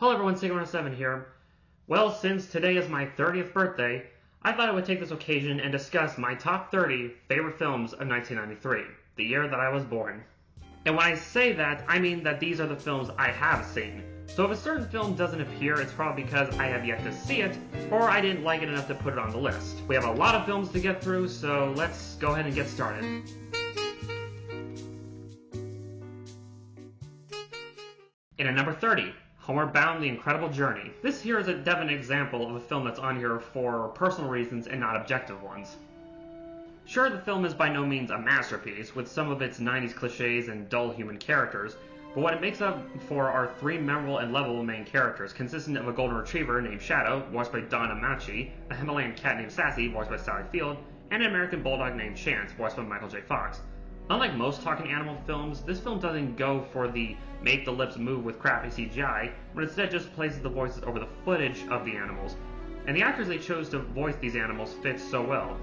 Hello everyone, Sigma7 here. Well, since today is my 30th birthday, I thought I would take this occasion and discuss my top 30 favorite films of 1993, the year that I was born. And when I say that, I mean that these are the films I have seen. So if a certain film doesn't appear, it's probably because I have yet to see it, or I didn't like it enough to put it on the list. We have a lot of films to get through, so let's go ahead and get started. In at number 30, Homeward Bound: The Incredible Journey. This here is a definite example of a film that's on here for personal reasons and not objective ones. Sure, the film is by no means a masterpiece, with some of its 90s cliches and dull human characters, but what it makes up for are three memorable and lovable main characters, consistent of a golden retriever named Shadow, voiced by Don Amachi, a Himalayan cat named Sassy, voiced by Sally Field, and an American bulldog named Chance, voiced by Michael J. Fox. Unlike most talking animal films, this film doesn't go for the make the lips move with crappy CGI, but instead just places the voices over the footage of the animals, and the actors they chose to voice these animals fit so well.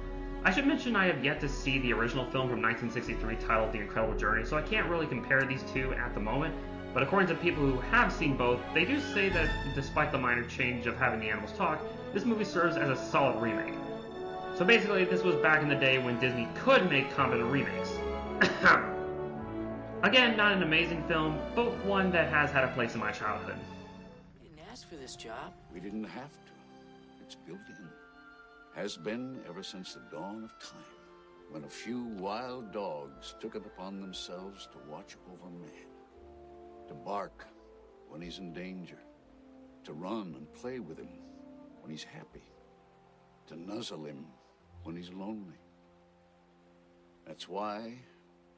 I should mention I have yet to see the original film from 1963 titled The Incredible Journey, so I can't really compare these two at the moment, but according to people who have seen both, they do say that despite the minor change of having the animals talk, this movie serves as a solid remake. So basically, this was back in the day when Disney could make competent remakes. Again, not an amazing film, but one that has had a place in my childhood. We didn't ask for this job. We didn't have to. It's built in. Has been ever since the dawn of time, when a few wild dogs took it upon themselves to watch over man. To bark when he's in danger. To run and play with him when he's happy. To nuzzle him when he's lonely. That's why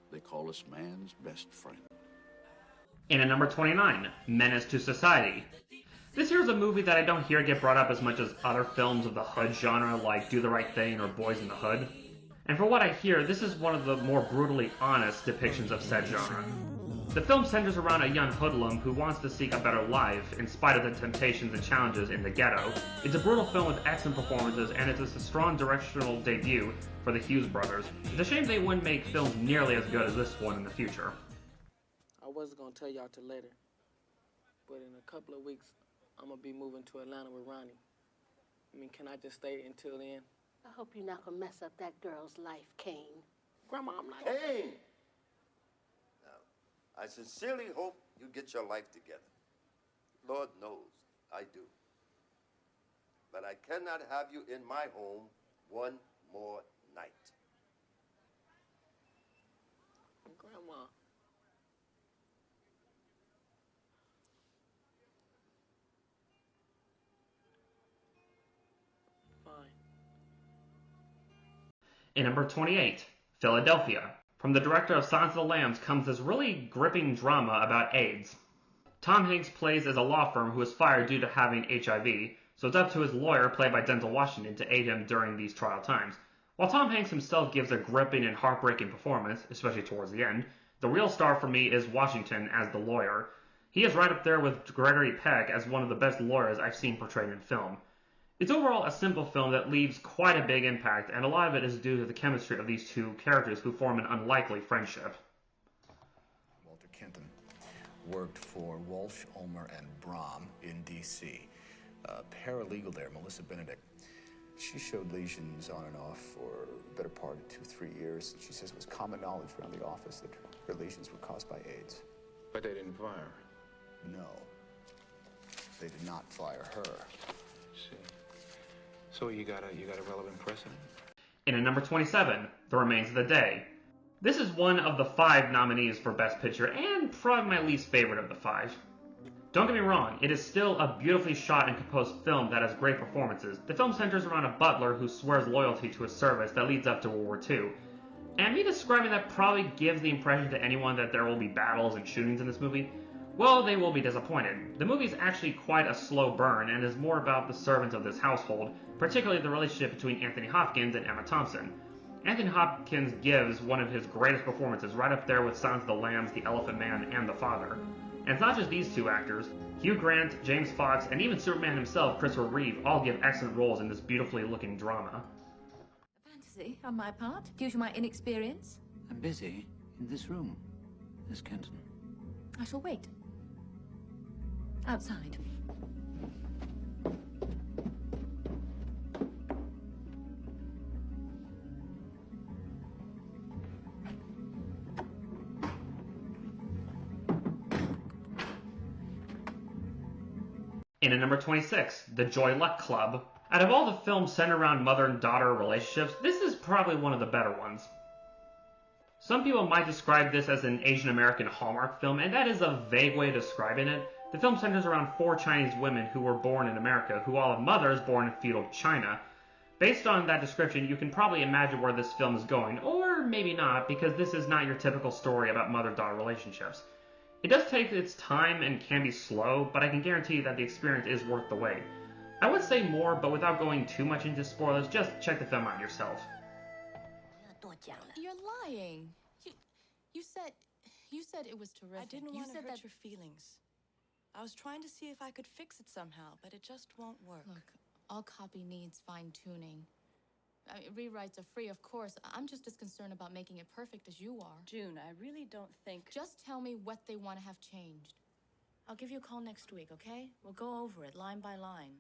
they call us man's best friend. And at number 29, Menace to Society. This here is a movie that I don't hear get brought up as much as other films of the hood genre like Do the Right Thing or Boys in the Hood. And for what I hear, this is one of the more brutally honest depictions of said genre. The film centers around a young hoodlum who wants to seek a better life in spite of the temptations and challenges in the ghetto. It's a brutal film with excellent performances, and it's a strong directional debut for the Hughes brothers. It's a shame they wouldn't make films nearly as good as this one in the future. I wasn't going to tell y'all till later, but in a couple of weeks, I'm going to be moving to Atlanta with Ronnie. I mean, can I just stay until then? I hope you're not going to mess up that girl's life, Kane. Grandma, I'm not... Kane! Now, I sincerely hope you get your life together. Lord knows I do. But I cannot have you in my home one more night. Grandma. Fine. In number 28, Philadelphia. From the director of Silence of the Lambs comes this really gripping drama about AIDS. Tom Hanks plays as a law firm who is fired due to having HIV, so it's up to his lawyer, played by Denzel Washington, to aid him during these trial times. While Tom Hanks himself gives a gripping and heartbreaking performance, especially towards the end, the real star for me is Washington as the lawyer. He is right up there with Gregory Peck as one of the best lawyers I've seen portrayed in film. It's overall a simple film that leaves quite a big impact, and a lot of it is due to the chemistry of these two characters who form an unlikely friendship. Walter Kenton worked for Walsh, Ulmer, and Brom in D.C. Paralegal there, Melissa Benedict. She showed lesions on and off for the better part of 2-3 years. She says it was common knowledge around the office that her lesions were caused by AIDS. But they didn't fire her. No, they did not fire her. See. So you got a relevant precedent? And at number 27, The Remains of the Day. This is one of the 5 nominees for Best Picture, and probably my least favorite of the 5. Don't get me wrong, it is still a beautifully shot and composed film that has great performances. The film centers around a butler who swears loyalty to his service that leads up to World War II. And me describing that probably gives the impression to anyone that there will be battles and shootings in this movie. Well, they will be disappointed. The movie is actually quite a slow burn and is more about the servants of this household, particularly the relationship between Anthony Hopkins and Emma Thompson. Anthony Hopkins gives one of his greatest performances, right up there with Silence of the Lambs, The Elephant Man, and The Father. And it's not just these two actors. Hugh Grant, James Fox, and even Superman himself, Christopher Reeve, all give excellent roles in this beautifully looking drama. A fantasy on my part, due to my inexperience. I'm busy in this room, Miss Kenton. I shall wait. Outside. In at number 26, The Joy Luck Club. Out of all the films centered around mother and daughter relationships, this is probably one of the better ones. Some people might describe this as an Asian American Hallmark film, and that is a vague way of describing it. The film centers around 4 Chinese women who were born in America, who all have mothers born in feudal China. Based on that description, you can probably imagine where this film is going, or maybe not, because this is not your typical story about mother-daughter relationships. It does take its time and can be slow, but I can guarantee that the experience is worth the wait. I would say more, but without going too much into spoilers, just check the film out yourself. You're lying. You said it was terrific. I didn't want to hurt your feelings. I was trying to see if I could fix it somehow, but it just won't work. Look, all copy needs fine-tuning. Rewrites are free, of course. I'm just as concerned about making it perfect as you are. June, I really don't think... Just tell me what they want to have changed. I'll give you a call next week, okay? We'll go over it line by line.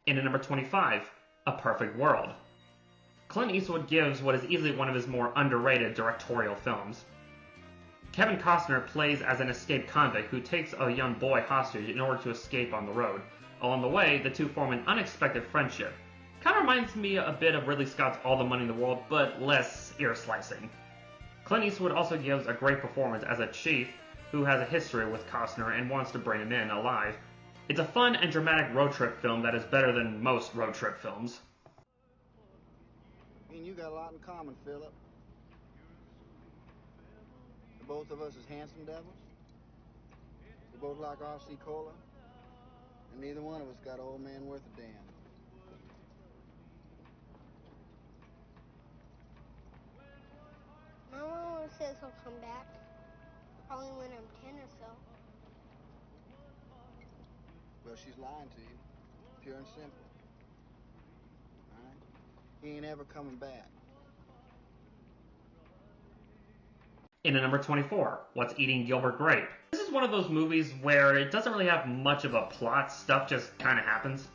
In at number 25, A Perfect World. Clint Eastwood gives what is easily one of his more underrated directorial films. Kevin Costner plays as an escaped convict who takes a young boy hostage in order to escape on the road. Along the way, the two form an unexpected friendship. Kind of reminds me a bit of Ridley Scott's All the Money in the World, but less ear-slicing. Clint Eastwood also gives a great performance as a chief who has a history with Costner and wants to bring him in alive. It's a fun and dramatic road trip film that is better than most road trip films. Me and you got a lot in common, Philip. Both of us is handsome devils. We both like RC Cola. And neither one of us got old man worth a damn. Mama always says he'll come back. Probably when I'm 10 or so. Well, she's lying to you. Pure and simple. All right? He ain't ever coming back. In at number 24, What's Eating Gilbert Grape. This is one of those movies where it doesn't really have much of a plot, stuff just kind of happens.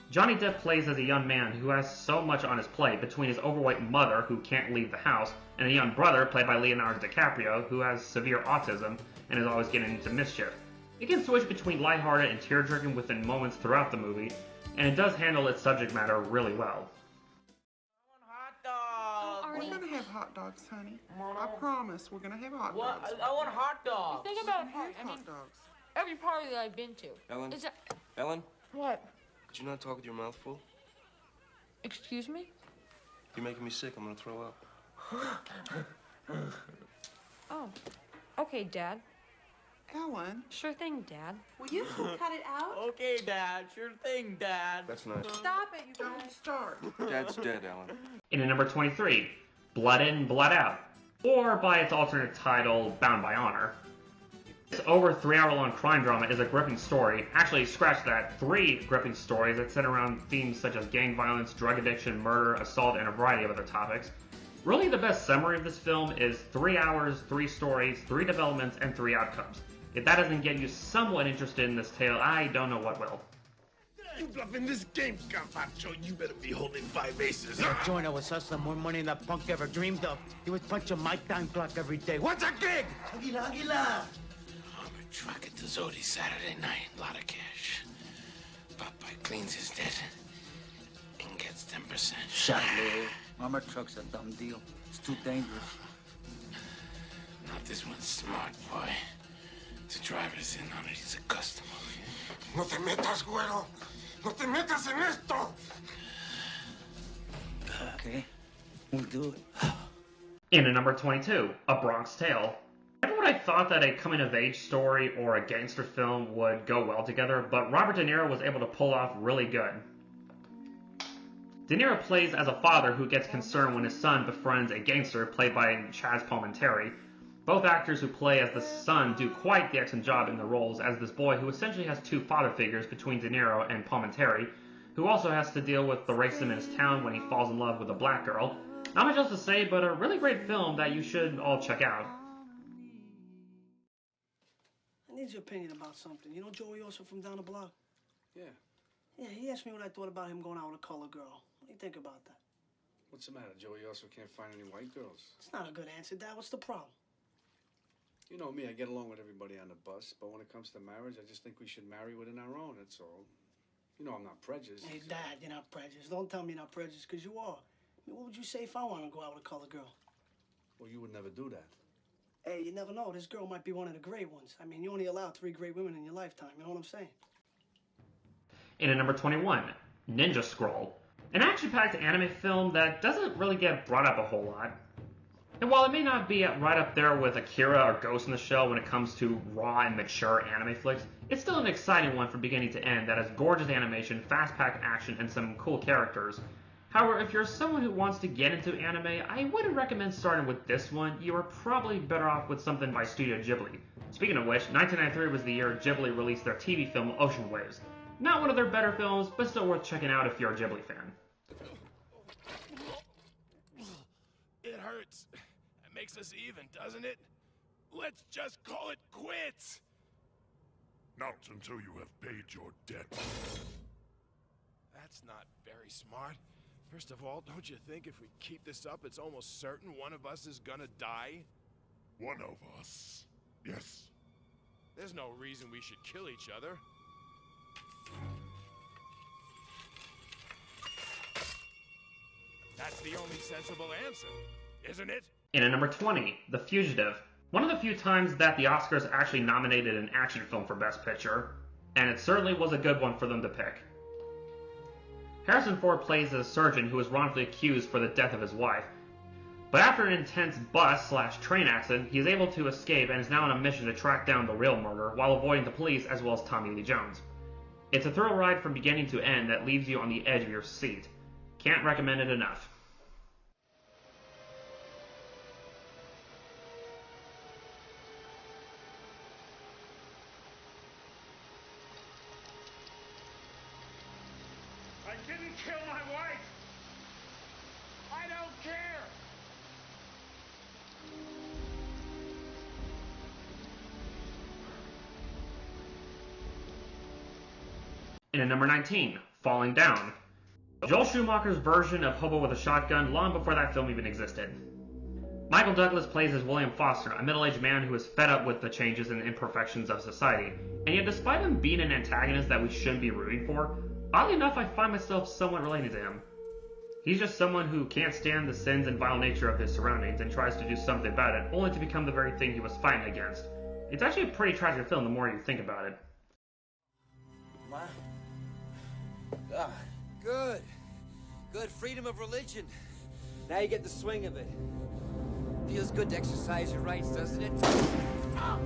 Johnny Depp plays as a young man who has so much on his plate between his overweight mother who can't leave the house and a young brother played by Leonardo DiCaprio who has severe autism and is always getting into mischief. It can switch between lighthearted and tear-jerking within moments throughout the movie, and it does handle its subject matter really well. We're gonna have hot dogs, honey. I promise, we're gonna have hot dogs. I want hot dogs. Think about hot dogs. Every party that I've been to. Ellen? Is that... Ellen? What? Did you not talk with your mouth full? Excuse me? You're making me sick. I'm gonna throw up. Oh, okay, Dad. Ellen? Sure thing, Dad. Will you cut it out? Okay, Dad. Sure thing, Dad. That's nice. Stop it, you guys. Don't start. Dad's dead, Ellen. In at number 23, Blood In, Blood Out, or by its alternate title, Bound by Honor. This over 3-hour-long crime drama is a gripping story. Actually, scratch that, 3 gripping stories that center around themes such as gang violence, drug addiction, murder, assault, and a variety of other topics. Really, the best summary of this film is 3 hours, 3 stories, 3 developments, and 3 outcomes. If that doesn't get you somewhat interested in this tale, I don't know what will. You bluffing this game, Campacho. You better be holding 5 aces. That joiner was hustling more money than that punk ever dreamed of. He was punching my time clock every day. What's a gig? Aguila, Aguila. I'm trucking to Zodi Saturday night. A lot of cash. Popeye cleans his debt and gets 10%. Shut up. Armored truck's a dumb deal. It's too dangerous. Not this one's smart, boy. The driver's in on it. He's a customer. No te metas, güero. No te metas en esto. Okay, we'll do it. In at number 22, A Bronx Tale. Never would I thought that a coming-of-age story or a gangster film would go well together, but Robert De Niro was able to pull off really good. De Niro plays as a father who gets concerned when his son befriends a gangster played by Chaz Palminteri. Both actors who play as the son do quite the excellent job in their roles as this boy who essentially has 2 father figures between De Niro and Palminteri, who also has to deal with the racism in his town when he falls in love with a black girl. Not much else to say, but a really great film that you should all check out. I need your opinion about something. You know Joey Oso from down the block? Yeah. Yeah, he asked me what I thought about him going out with a colored girl. What do you think about that? What's the matter? Joey also can't find any white girls. It's not a good answer, Dad. What's the problem? You know me, I get along with everybody on the bus, but when it comes to marriage, I just think we should marry within our own, that's all. You know I'm not prejudiced. Hey, Dad, you're not prejudiced. Don't tell me you're not prejudiced, because you are. I mean, what would you say if I wanted to go out with a colored girl? Well, you would never do that. Hey, you never know. This girl might be one of the great ones. I mean, you only allow 3 great women in your lifetime. You know what I'm saying? In at number 21, Ninja Scroll, an action-packed anime film that doesn't really get brought up a whole lot. And while it may not be right up there with Akira or Ghost in the Shell when it comes to raw and mature anime flicks, it's still an exciting one from beginning to end that has gorgeous animation, fast-packed action, and some cool characters. However, if you're someone who wants to get into anime, I wouldn't recommend starting with this one. You are probably better off with something by Studio Ghibli. Speaking of which, 1993 was the year Ghibli released their TV film Ocean Waves. Not one of their better films, but still worth checking out if you're a Ghibli fan. It hurts. That makes us even, doesn't it? Let's just call it quits. Not until you have paid your debt. That's not very smart. First of all, don't you think if we keep this up, it's almost certain one of us is gonna die? One of us, yes. There's no reason we should kill each other. That's the only sensible answer, isn't it? In at number 20, The Fugitive. One of the few times that the Oscars actually nominated an action film for Best Picture, and it certainly was a good one for them to pick. Harrison Ford plays a surgeon who was wrongfully accused for the death of his wife, but after an intense bus/train accident, he is able to escape and is now on a mission to track down the real murderer while avoiding the police as well as Tommy Lee Jones. It's a thrill ride from beginning to end that leaves you on the edge of your seat. Can't recommend it enough. I didn't kill my wife! I don't care! In at number 19, Falling Down. Joel Schumacher's version of Hobo with a Shotgun long before that film even existed. Michael Douglas plays as William Foster, a middle-aged man who is fed up with the changes and imperfections of society, and yet despite him being an antagonist that we shouldn't be rooting for, oddly enough I find myself somewhat related to him. He's just someone who can't stand the sins and vile nature of his surroundings and tries to do something about it, only to become the very thing he was fighting against. It's actually a pretty tragic film the more you think about it. Ma? Ah, good. Good freedom of religion. Now you get the swing of it. Feels good to exercise your rights, doesn't it? Ah!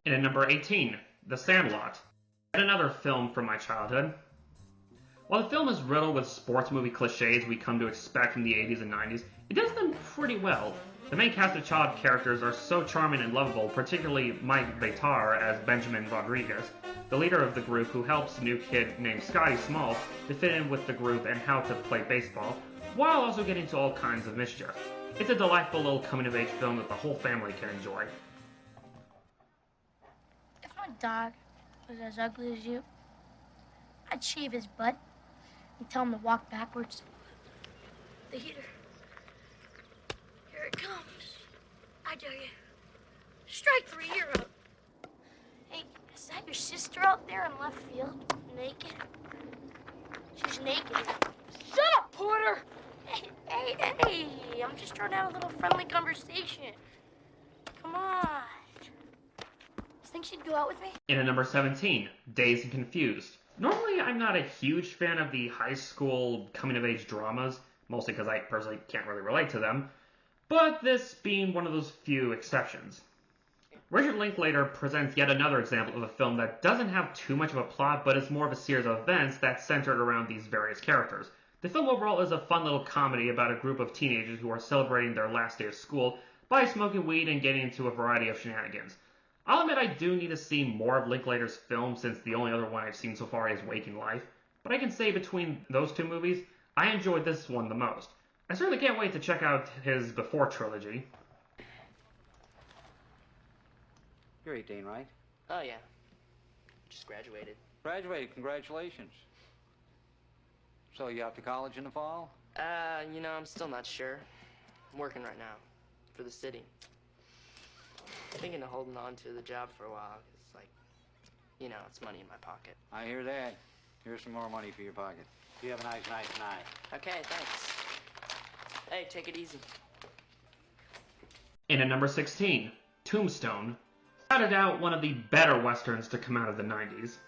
And at number 18, The Sandlot. Yet another film from my childhood. While the film is riddled with sports movie cliches we come to expect from the 80s and 90s, it does them pretty well. The main cast of child characters are so charming and lovable, particularly Mike Vitar as Benjamin Rodriguez, the leader of the group who helps a new kid named Scotty Smalls to fit in with the group and how to play baseball, while also getting into all kinds of mischief. It's a delightful little coming-of-age film that the whole family can enjoy. If my dog was as ugly as you, I'd shave his butt and tell him to walk backwards. The heater. Here it comes. I dare you. Strike 3, you're up. Hey, is that your sister out there in left field? Naked? She's naked. Shut up, Porter! Hey, I'm just trying to have a little friendly conversation. Come on. You think she'd go out with me? In at number 17, Dazed Confused. Normally, I'm not a huge fan of the high school coming-of-age dramas, mostly because I personally can't really relate to them, but this being one of those few exceptions. Richard Linklater presents yet another example of a film that doesn't have too much of a plot, but is more of a series of events that's centered around these various characters. The film overall is a fun little comedy about a group of teenagers who are celebrating their last day of school by smoking weed and getting into a variety of shenanigans. I'll admit I do need to see more of Linklater's films since the only other one I've seen so far is Waking Life, but I can say between those two movies, I enjoyed this one the most. I certainly can't wait to check out his Before trilogy. You're 18, right? Oh, yeah. Just graduated. Graduated, congratulations. So you off to college in the fall? You know, I'm still not sure. I'm working right now for the city. Thinking of holding on to the job for a while, 'cause, like, you know, it's money in my pocket. I hear that. Here's some more money for your pocket. You have a nice night tonight. Okay, thanks. Hey, take it easy. In at number 16, Tombstone. Without a doubt, one of the better westerns to come out of the 90s.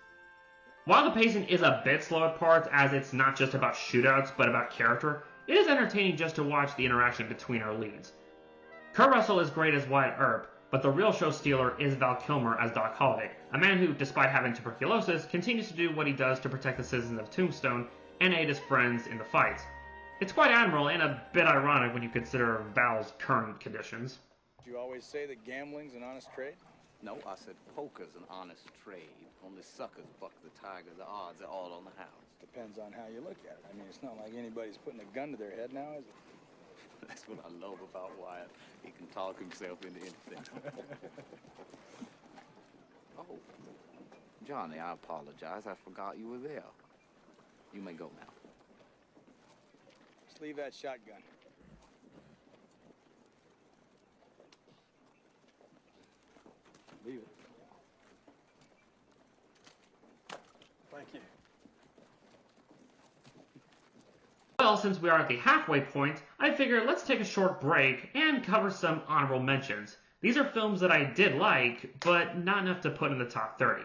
While the pacing is a bit slow at parts, as it's not just about shootouts, but about character, it is entertaining just to watch the interaction between our leads. Kurt Russell is great as Wyatt Earp, but the real show stealer is Val Kilmer as Doc Holliday, a man who, despite having tuberculosis, continues to do what he does to protect the citizens of Tombstone and aid his friends in the fights. It's quite admirable and a bit ironic when you consider Val's current conditions. Do you always say that gambling's an honest trade? No, I said poker's an honest trade. Only suckers buck the tiger. The odds are all on the house. Depends on how you look at it. I mean, it's not like anybody's putting a gun to their head now, is it? That's what I love about Wyatt. He can talk himself into anything. Oh, Johnny, I apologize. I forgot you were there. You may go now. Just leave that shotgun. Leave it. Thank you. Well, since we are at the halfway point, I figure let's take a short break and cover some honorable mentions. These are films that I did like, but not enough to put in the top 30.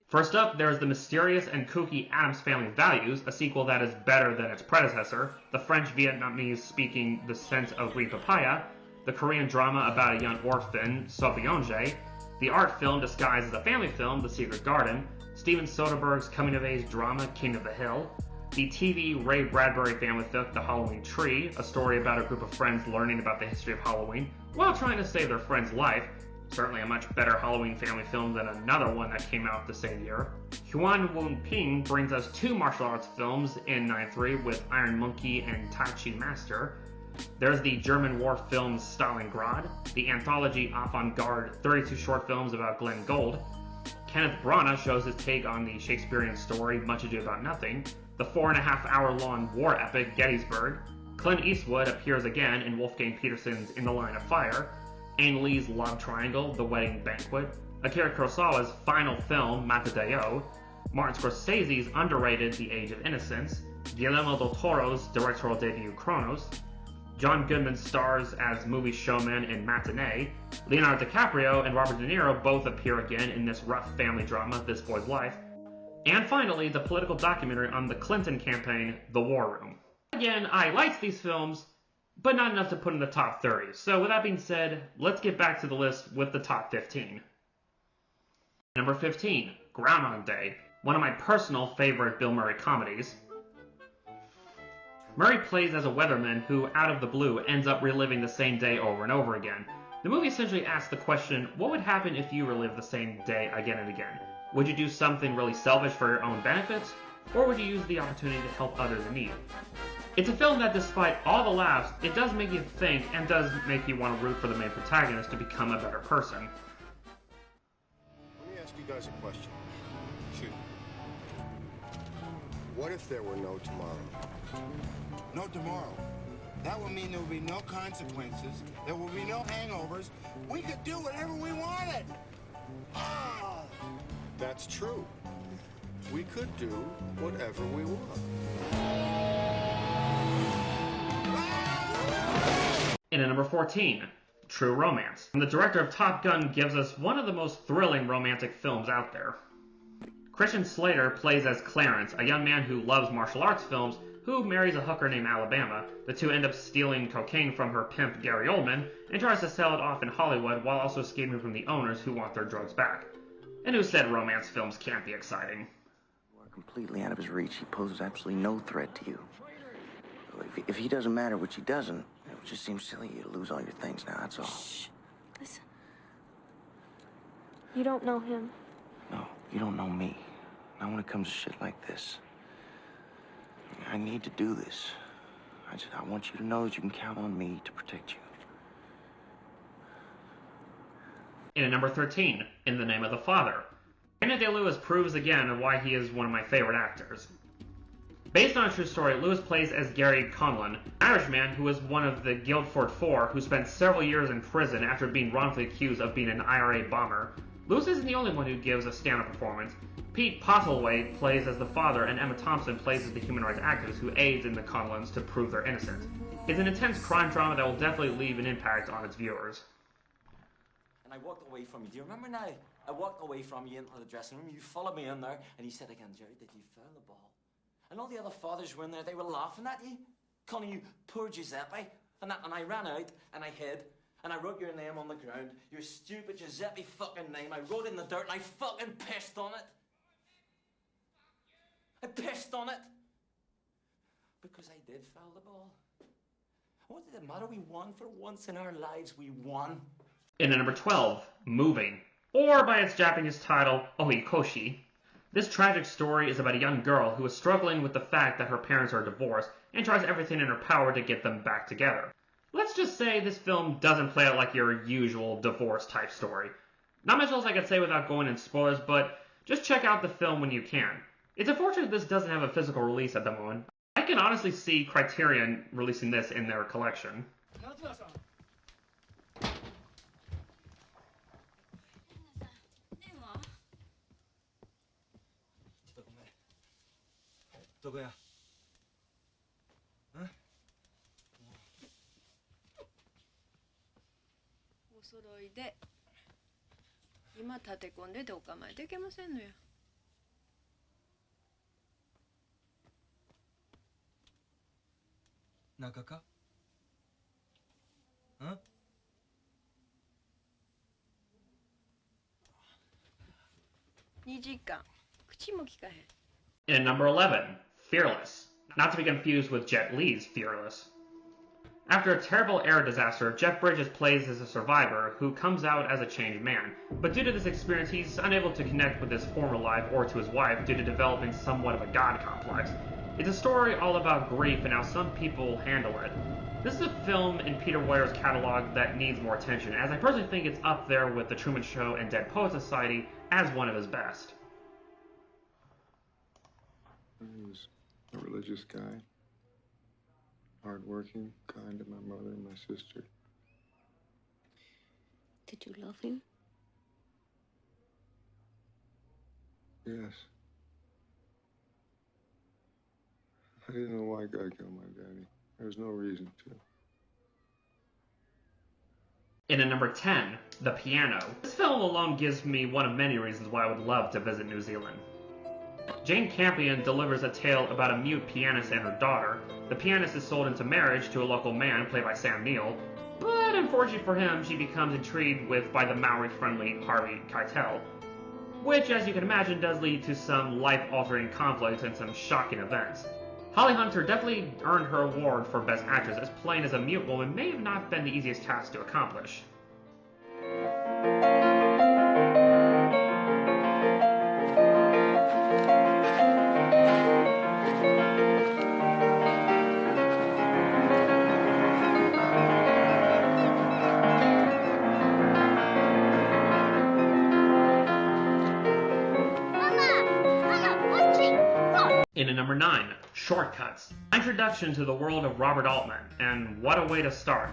First up, there's the mysterious and kooky Addams Family Values, a sequel that is better than its predecessor, the French-Vietnamese speaking The Scent of Green Papaya, the Korean drama about a young orphan, Sophie-Onge, the art film disguised as a family film, The Secret Garden, Steven Soderbergh's coming-of-age drama, King of the Hill, the TV Ray Bradbury family flick, The Halloween Tree, a story about a group of friends learning about the history of Halloween while trying to save their friend's life. Certainly a much better Halloween family film than another one that came out the same year. Huan Woon-ping brings us two martial arts films in 93 with Iron Monkey and Tai Chi Master. There's the German war film Stalingrad, the anthology avant-garde 32 short films about Glenn Gould. Kenneth Branagh shows his take on the Shakespearean story Much Ado About Nothing, the 4.5-hour-long war epic Gettysburg. Clint Eastwood appears again in Wolfgang Petersen's In the Line of Fire, Ang Lee's Love Triangle, The Wedding Banquet, Akira Kurosawa's final film, Matadeo, Martin Scorsese's underrated The Age of Innocence, Guillermo del Toro's directorial debut Kronos, John Goodman stars as movie showman in Matinee, Leonardo DiCaprio and Robert De Niro both appear again in this rough family drama, This Boy's Life, and finally, the political documentary on the Clinton campaign, The War Room. Again, I liked these films, but not enough to put in the top 30. So with that being said, let's get back to the list with the top 15. Number 15, Groundhog Day, one of my personal favorite Bill Murray comedies. Murray plays as a weatherman who, out of the blue, ends up reliving the same day over and over again. The movie essentially asks the question, what would happen if you relived the same day again and again? Would you do something really selfish for your own benefits, or would you use the opportunity to help others in need? It's a film that, despite all the laughs, it does make you think and does make you want to root for the main protagonist to become a better person. Let me ask you guys a question. Shoot. What if there were no tomorrow? No tomorrow. That would mean there would be no consequences. There would be no hangovers. We could do whatever we wanted. Ah! That's true. We could do whatever we want. In at number 14, True Romance. The director of Top Gun gives us one of the most thrilling romantic films out there. Christian Slater plays as Clarence, a young man who loves martial arts films, who marries a hooker named Alabama. The two end up stealing cocaine from her pimp Gary Oldman, and tries to sell it off in Hollywood while also escaping from the owners who want their drugs back. And who said romance films can't be exciting? You are completely out of his reach. He poses absolutely no threat to you. If he doesn't matter, which he doesn't, it just seems silly you to lose all your things now, that's all. Shh. Listen. You don't know him. No, you don't know me. Not when it comes to shit like this. I need to do this. I want you to know that you can count on me to protect you. In at number 13, In the Name of the Father. Daniel Day-Lewis proves again why he is one of my favorite actors. Based on a true story, Lewis plays as Gary Conlon, an Irishman who was one of the Guildford Four who spent several years in prison after being wrongfully accused of being an IRA bomber. Lewis isn't the only one who gives a stand-up performance. Pete Postlethwaite plays as the father, and Emma Thompson plays as the human rights activist who aids in the Conlons to prove they're innocent. It's an intense crime drama that will definitely leave an impact on its viewers. And I walked away from you. Do you remember now? I walked away from you into the dressing room. You followed me in there, and you said again, Jerry, did you foul the ball? And all the other fathers were in there. They were laughing at you, calling you poor Giuseppe. And I ran out, and I hid, and I wrote your name on the ground. Your stupid Giuseppe fucking name. I wrote it in the dirt, and I fucking pissed on it. I pissed on it. Because I did foul the ball. What did it matter? We won. For once in our lives, we won. In at number 12, Moving, or by its Japanese title, Oi Koshi. This tragic story is about a young girl who is struggling with the fact that her parents are divorced and tries everything in her power to get them back together. Let's just say this film doesn't play out like your usual divorce-type story. Not much else I could say without going in spoilers, but just check out the film when you can. It's unfortunate this doesn't have a physical release at the moment. I can honestly see Criterion releasing this in their collection. In number 11, Fearless. Not to be confused with Jet Li's Fearless. After a terrible air disaster, Jeff Bridges plays as a survivor who comes out as a changed man. But due to this experience, he's unable to connect with his former life or to his wife due to developing somewhat of a god complex. It's a story all about grief and how some people handle it. This is a film in Peter Weir's catalog that needs more attention, as I personally think it's up there with The Truman Show and Dead Poets Society as one of his best. He was a religious guy. Hardworking, kind to my mother and my sister. Did you love him? Yes. I didn't know why God killed my daddy. There was no reason to. In at number 10, The Piano. This film alone gives me one of many reasons why I would love to visit New Zealand. Jane Campion delivers a tale about a mute pianist and her daughter. The pianist is sold into marriage to a local man played by Sam Neill, but unfortunately for him, she becomes intrigued by the Maori-friendly Harvey Keitel, which, as you can imagine, does lead to some life-altering conflicts and some shocking events. Holly Hunter definitely earned her award for Best Actress, as playing as a mute woman may have not been the easiest task to accomplish. In at number 9, Shortcuts. Introduction to the world of Robert Altman, and what a way to start.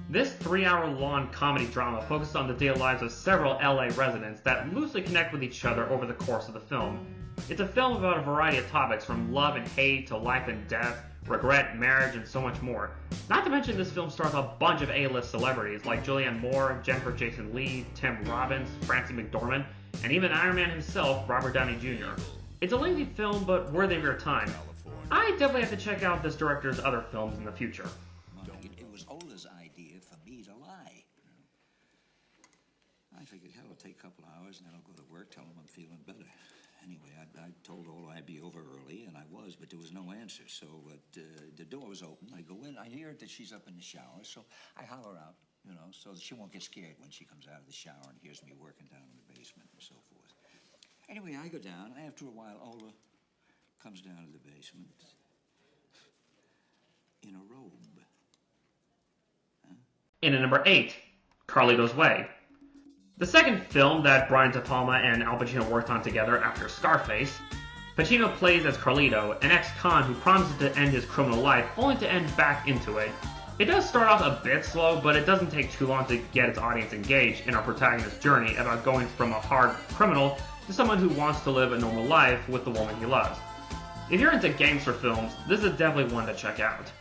This 3-hour-long comedy drama focuses on the daily lives of several LA residents that loosely connect with each other over the course of the film. It's a film about a variety of topics from love and hate to life and death, regret, marriage, and so much more. Not to mention this film stars a bunch of A-list celebrities like Julianne Moore, Jennifer Jason Leigh, Tim Robbins, Francie McDormand, and even Iron Man himself, Robert Downey Jr. It's a lengthy film, but worthy of your time. I definitely have to check out this director's other films in the future. It was Ola's idea for me to lie. I figured, hell, it'll take a couple of hours, and then I'll go to work, tell him I'm feeling better. Anyway, I told Ola I'd be over early, and I was, but there was no answer. So the door was open. I go in. I hear that she's up in the shower, so I holler out, so that she won't get scared when she comes out of the shower and hears me working down in the basement and so forth. Anyway, I go down, and after a while, Ola comes down to the basement in a robe. Huh? In at number 8, Carlito's Way. The second film that Brian De Palma and Al Pacino worked on together after Scarface. Pacino plays as Carlito, an ex-con who promises to end his criminal life only to end back into it. It does start off a bit slow, but it doesn't take too long to get its audience engaged in our protagonist's journey about going from a hard criminal to someone who wants to live a normal life with the woman he loves. If you're into gangster films, this is definitely one to check out.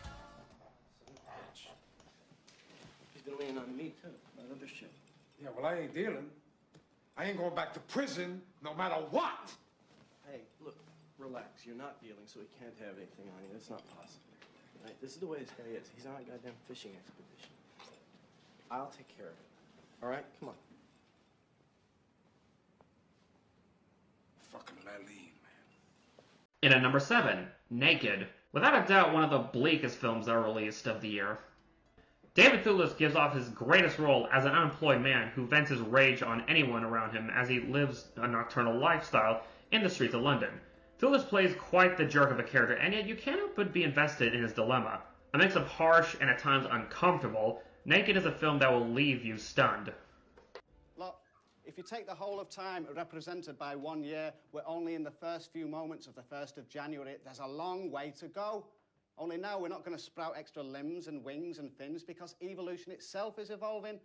He's been laying on me, too. My other shit. Yeah, well, I ain't dealing. I ain't going back to prison no matter what. Hey, look, relax. You're not dealing, so he can't have anything on you. That's not possible. Right? This is the way this guy is. He's on a goddamn fishing expedition. I'll take care of it. All right? Come on. Fucking Laline, man. In at number 7, Naked. Without a doubt, one of the bleakest films ever released of the year. David Thewlis gives off his greatest role as an unemployed man who vents his rage on anyone around him as he lives a nocturnal lifestyle in the streets of London. Thewlis plays quite the jerk of a character, and yet you can't help but be invested in his dilemma. A mix of harsh and at times uncomfortable, Naked is a film that will leave you stunned. Look, if you take the whole of time represented by 1 year, we're only in the first few moments of the 1st of January. There's a long way to go. Only now we're not going to sprout extra limbs and wings and fins because evolution itself is evolving.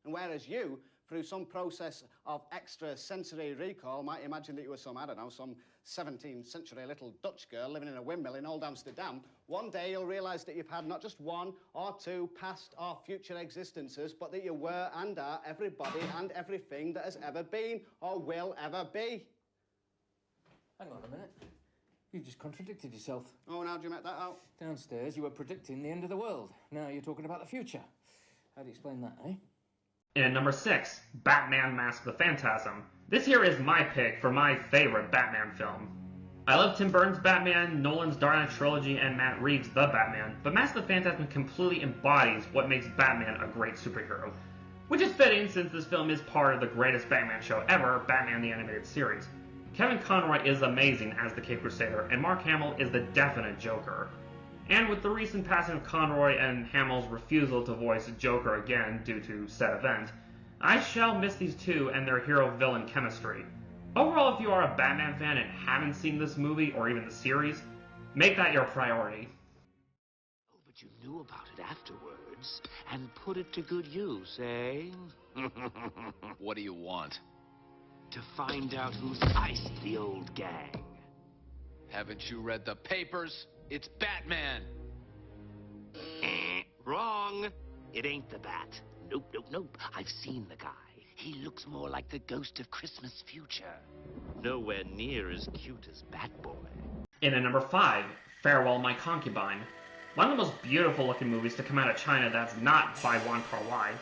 And whereas you, through some process of extra sensory recall, might imagine that you were some, I don't know, some 17th century little Dutch girl living in a windmill in old Amsterdam, one day you'll realise that you've had not just one or two past or future existences, but that you were and are everybody and everything that has ever been or will ever be. Hang on a minute. You've just contradicted yourself. Oh, and how do you make that out? Downstairs, you were predicting the end of the world. Now you're talking about the future. How do you explain that, eh? In at number 6, Batman Mask of the Phantasm. This here is my pick for my favorite Batman film. I love Tim Burton's Batman, Nolan's Dark Knight trilogy, and Matt Reeves' The Batman, but Mask of the Phantasm completely embodies what makes Batman a great superhero. Which is fitting since this film is part of the greatest Batman show ever, Batman the Animated Series. Kevin Conroy is amazing as the Cape Crusader, and Mark Hamill is the definite Joker. And with the recent passing of Conroy and Hamill's refusal to voice Joker again due to said event, I shall miss these two and their hero-villain chemistry. Overall, if you are a Batman fan and haven't seen this movie or even the series, make that your priority. Oh, but you knew about it afterwards and put it to good use, eh? What do you want? To find out who's iced the old gang. Haven't you read the papers? It's Batman! Wrong. It ain't the Bat. Nope, nope, nope. I've seen the guy. He looks more like the ghost of Christmas future. Nowhere near as cute as Batboy. In at number 5, Farewell My Concubine. One of the most beautiful looking movies to come out of China that's not by Wong Kar-wai.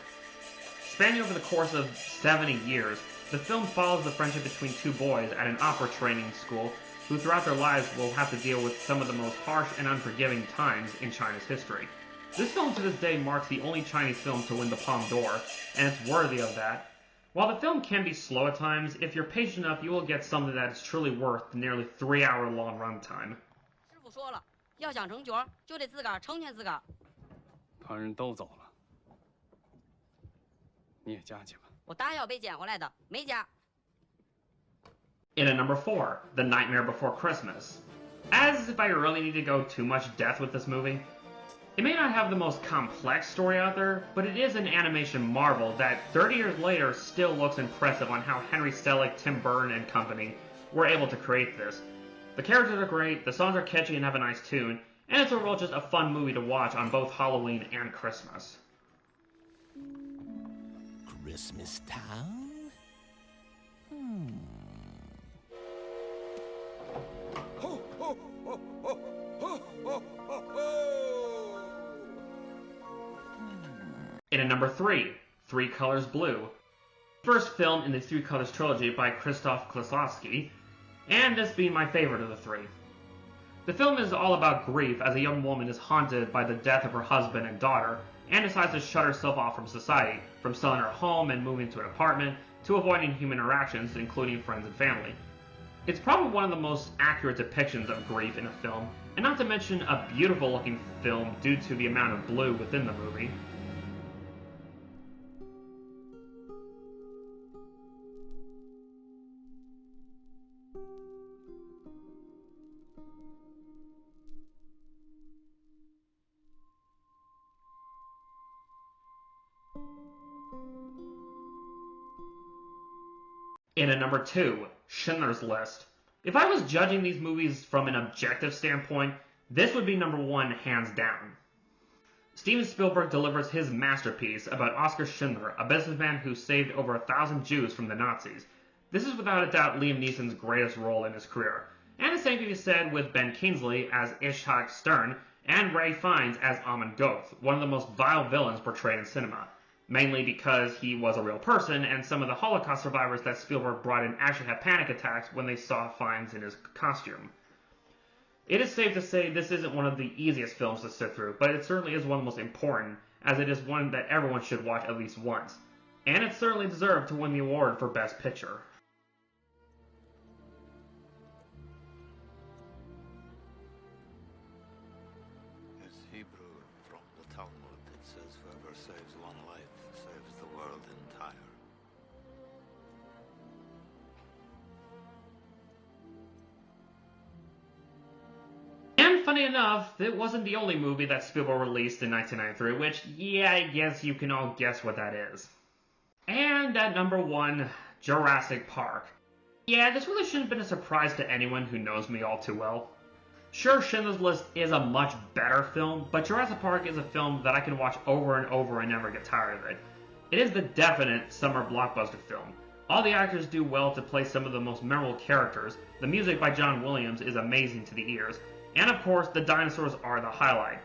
Spanning over the course of 70 years, the film follows the friendship between two boys at an opera training school who throughout their lives will have to deal with some of the most harsh and unforgiving times in China's history. This film to this day marks the only Chinese film to win the Palme d'Or, and it's worthy of that. While the film can be slow at times, if you're patient enough, you will get something that is truly worth the nearly 3-hour-long runtime. 师傅说了，要想成角，就得自个儿成全自个儿。旁人都走了，你也加去吧。我答应要被捡回来的，没加。 In at number 4, The Nightmare Before Christmas. As if I really need to go too much depth with this movie. It may not have the most complex story out there, but it is an animation marvel that 30 years later still looks impressive on how Henry Selick, Tim Burton, and company were able to create this. The characters are great, the songs are catchy and have a nice tune, and it's overall just a fun movie to watch on both Halloween and Christmas. Christmas Town? In at number 3, Three Colors Blue. First film in the Three Colors trilogy by Krzysztof Kieslowski, and this being my favorite of the three. The film is all about grief as a young woman is haunted by the death of her husband and daughter, and decides to shut herself off from society, from selling her home and moving to an apartment, to avoiding human interactions, including friends and family. It's probably one of the most accurate depictions of grief in a film, and not to mention a beautiful looking film due to the amount of blue within the movie. In at number 2, Schindler's List. If I was judging these movies from an objective standpoint, this would be number 1 hands down. Steven Spielberg delivers his masterpiece about Oskar Schindler, a businessman who saved over 1,000 Jews from the Nazis. This is without a doubt Liam Neeson's greatest role in his career. And the same can be said with Ben Kingsley as Ishak Stern and Ray Fiennes as Amon Goth, one of the most vile villains portrayed in cinema. Mainly because he was a real person, and some of the Holocaust survivors that Spielberg brought in actually had panic attacks when they saw Fiennes in his costume. It is safe to say this isn't one of the easiest films to sit through, but it certainly is one of the most important, as it is one that everyone should watch at least once. And it certainly deserved to win the award for Best Picture. It's Hebrew from the Talmud. It says, whoever saves one life saves the world entire. And funny enough, it wasn't the only movie that Spielberg released in 1993, which, yeah, I guess you can all guess what that is. And at number 1, Jurassic Park. Yeah, this really shouldn't have been a surprise to anyone who knows me all too well. Sure, Schindler's List is a much better film, but Jurassic Park is a film that I can watch over and over and never get tired of it. It is the definite summer blockbuster film. All the actors do well to play some of the most memorable characters, the music by John Williams is amazing to the ears, and of course, the dinosaurs are the highlight.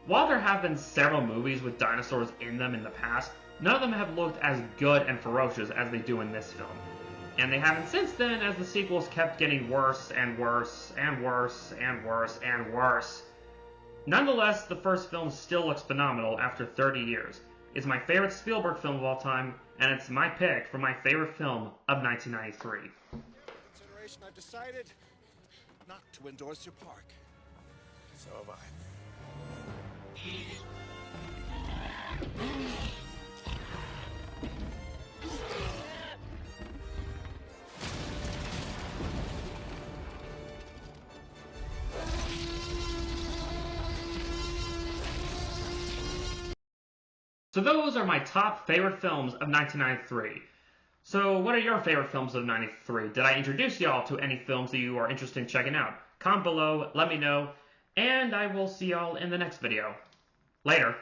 While there have been several movies with dinosaurs in them in the past, none of them have looked as good and ferocious as they do in this film. And they haven't since then, as the sequels kept getting worse and worse and worse and worse and worse. Nonetheless, the first film still looks phenomenal after 30 years. It's my favorite Spielberg film of all time, and it's my pick for my favorite film of 1993. Consideration, I've decided not to endorse your park. So have I. So those are my top favorite films of 1993. So what are your favorite films of 93? Did I introduce y'all to any films that you are interested in checking out? Comment below, let me know, and I will see y'all in the next video. Later.